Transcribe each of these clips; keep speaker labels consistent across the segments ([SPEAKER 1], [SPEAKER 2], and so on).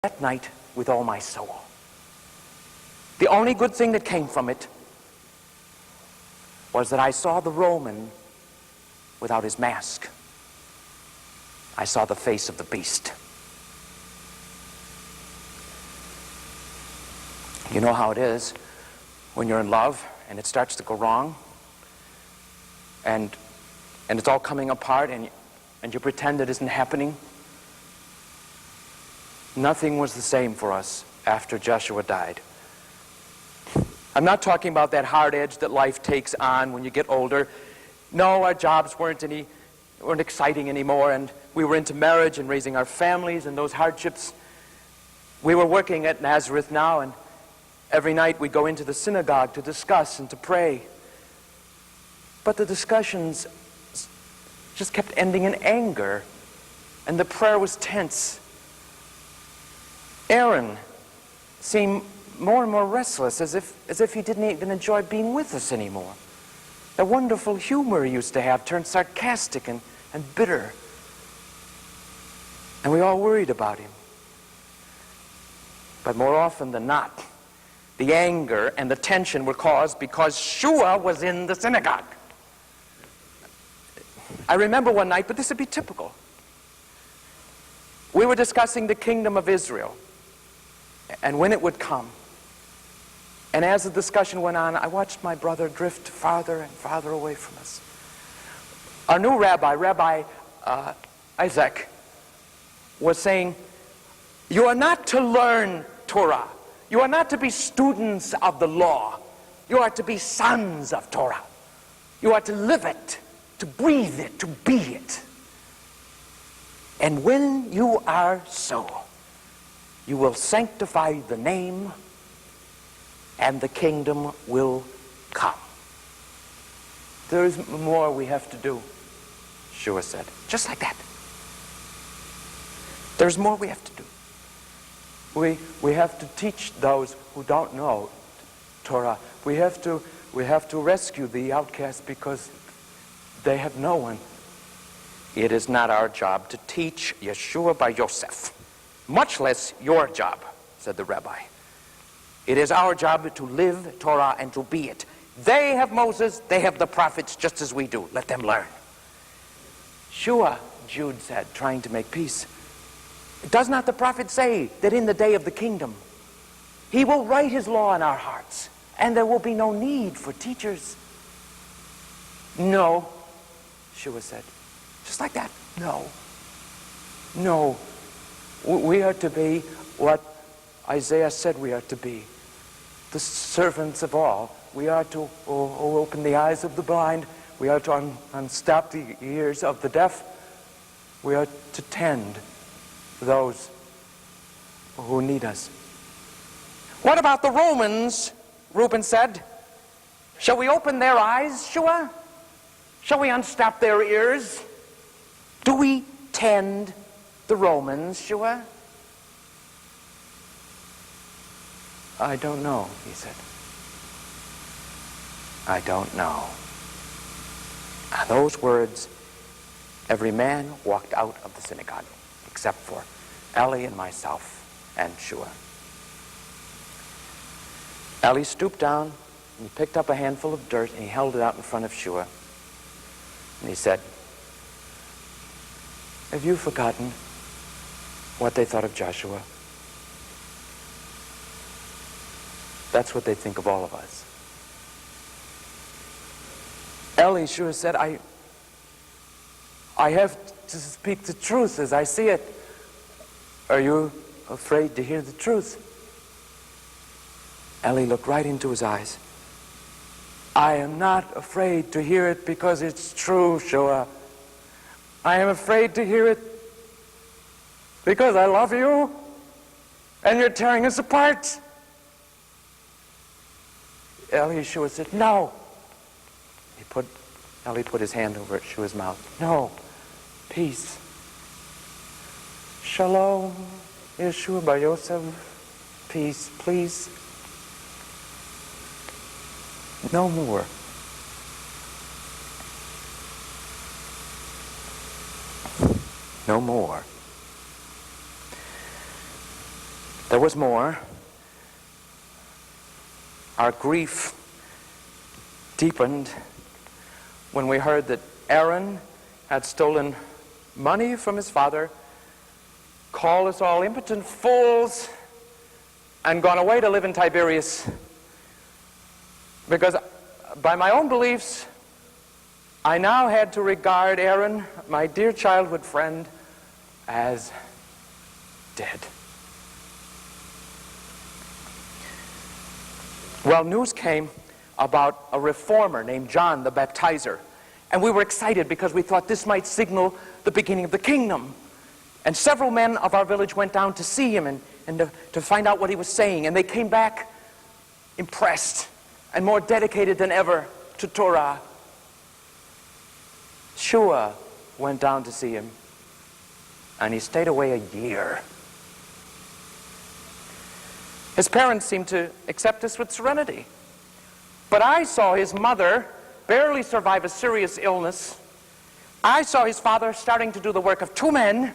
[SPEAKER 1] that night with all my soul. The only good thing that came from it was that I saw the Roman without his mask. I saw the face of the beast. You know how it is when you're in love and it starts to go wrong, and it's all coming apart, and you pretend it isn't happening. Nothing was the same for us after Joshua died. I'm not talking about that hard edge that life takes on when you get older. No, our jobs weren't exciting anymore, and we were into marriage and raising our families and those hardships. We were working at Nazareth now, and every night we'd go into the synagogue to discuss and to pray. But the discussions just kept ending in anger, and the prayer was tense. Aaron seemed more and more restless, as if he didn't even enjoy being with us anymore. The wonderful humor he used to have turned sarcastic and bitter. And we all worried about him. But more often than not, the anger and the tension were caused because Shua was in the synagogue. I remember one night, but this would be typical. We were discussing the kingdom of Israel and when it would come. And as the discussion went on, I watched my brother drift farther and farther away from us. Our new Rabbi Isaac, was saying, you are not to learn Torah. You are not to be students of the law. You are to be sons of Torah. You are to live it, to breathe it, to be it. And when you are so, you will sanctify the name, and the kingdom will come. There is more we have to do, Shua said. Just like that. There's more we have to do. We have to teach those who don't know Torah. We have to rescue the outcast because they have no one. It is not our job to teach Yeshua by Yosef, much less your job, said the rabbi. It is our job to live Torah and to be it. They have Moses, they have the prophets, just as we do. Let them learn. Shua, Jude said, trying to make peace. Does not the prophet say that in the day of the kingdom, he will write his law in our hearts, and there will be no need for teachers? No, Shua said. Just like that. No. No. We are to be what Isaiah said we are to be. The servants of all. We are to open the eyes of the blind. We are to unstop the ears of the deaf. We are to tend those who need us. What about the Romans? Reuben said. Shall we open their eyes, Shua? Shall we unstop their ears? Do we tend the Romans, Shua? I don't know, he said. I don't know. At those words, every man walked out of the synagogue, except for Eli and myself and Shua. Eli stooped down and he picked up a handful of dirt and he held it out in front of Shua. And he said, have you forgotten what they thought of Joshua? That's what they think of all of us. Eli, Shua said, I have to speak the truth as I see it. Are you afraid to hear the truth? Eli looked right into his eyes. I am not afraid to hear it because it's true, Shua. I am afraid to hear it because I love you and you're tearing us apart. Eli, Shua said, no. Eli put his hand over Shua's mouth. No. Peace. Shalom, Yeshua bar Yosef. Peace, please. No more. No more. There was more. Our grief deepened when we heard that Aaron had stolen money from his father, called us all impotent fools, and gone away to live in Tiberias. Because by my own beliefs, I now had to regard Aaron, my dear childhood friend, as dead. Well, news came about a reformer named John the Baptizer. And we were excited because we thought this might signal the beginning of the kingdom. And several men of our village went down to see him and to find out what he was saying. And they came back impressed and more dedicated than ever to Torah. Shua went down to see him, and he stayed away a year. His parents seemed to accept us with serenity. But I saw his mother barely survive a serious illness. I saw his father starting to do the work of two men.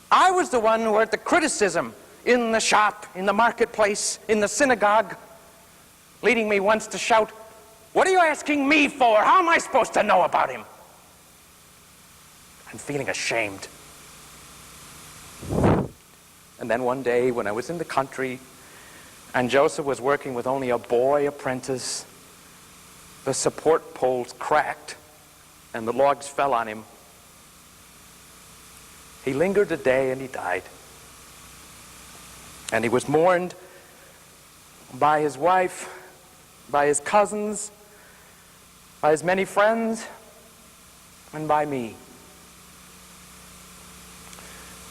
[SPEAKER 1] I was the one who heard the criticism in the shop, in the marketplace, in the synagogue, leading me once to shout, "What are you asking me for? How am I supposed to know about him?" I'm feeling ashamed. And then one day when I was in the country and Joseph was working with only a boy apprentice, the support poles cracked and the logs fell on him. He lingered a day and he died. And he was mourned by his wife, by his cousins, by his many friends, and by me.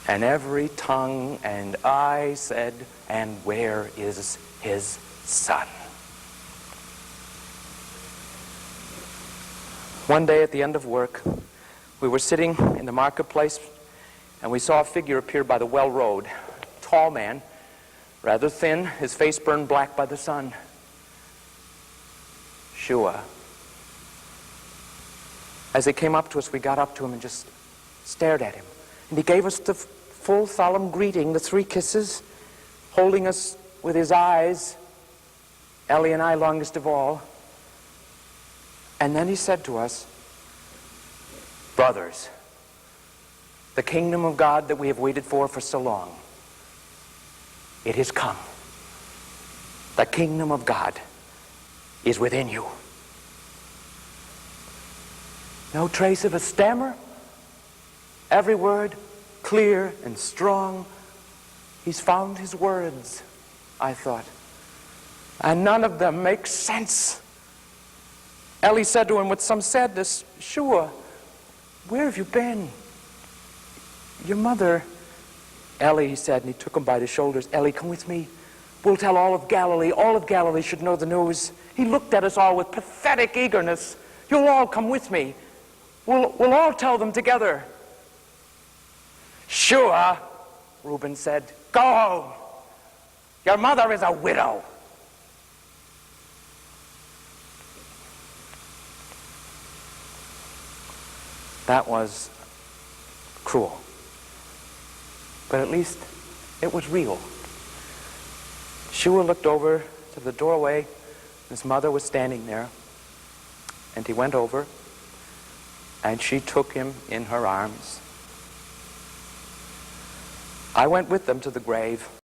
[SPEAKER 1] And every tongue and eye said, "And where is his son?" One day at the end of work, we were sitting in the marketplace and we saw a figure appear by the well road. Tall man, rather thin, his face burned black by the sun. Shua. As he came up to us, we got up to him and just stared at him. And he gave us the full solemn greeting, the 3 kisses, holding us with his eyes, Ellie and I longest of all. And then he said to us, "Brothers, the kingdom of God that we have waited for so long, it has come. The kingdom of God is within you." No trace of a stammer. Every word clear and strong. He's found his words, I thought. And none of them make sense. Ellie said to him with some sadness, "Shua, where have you been? Your mother..." "Ellie," he said, and he took him by the shoulders. "Ellie, come with me. We'll tell all of Galilee. All of Galilee should know the news." He looked at us all with pathetic eagerness. "You'll all come with me. We'll all tell them together." "Shua," Reuben said, "go home. Your mother is a widow." That was cruel. But at least it was real. Shua looked over to the doorway. His mother was standing there. And he went over, and she took him in her arms. I went with them to the grave.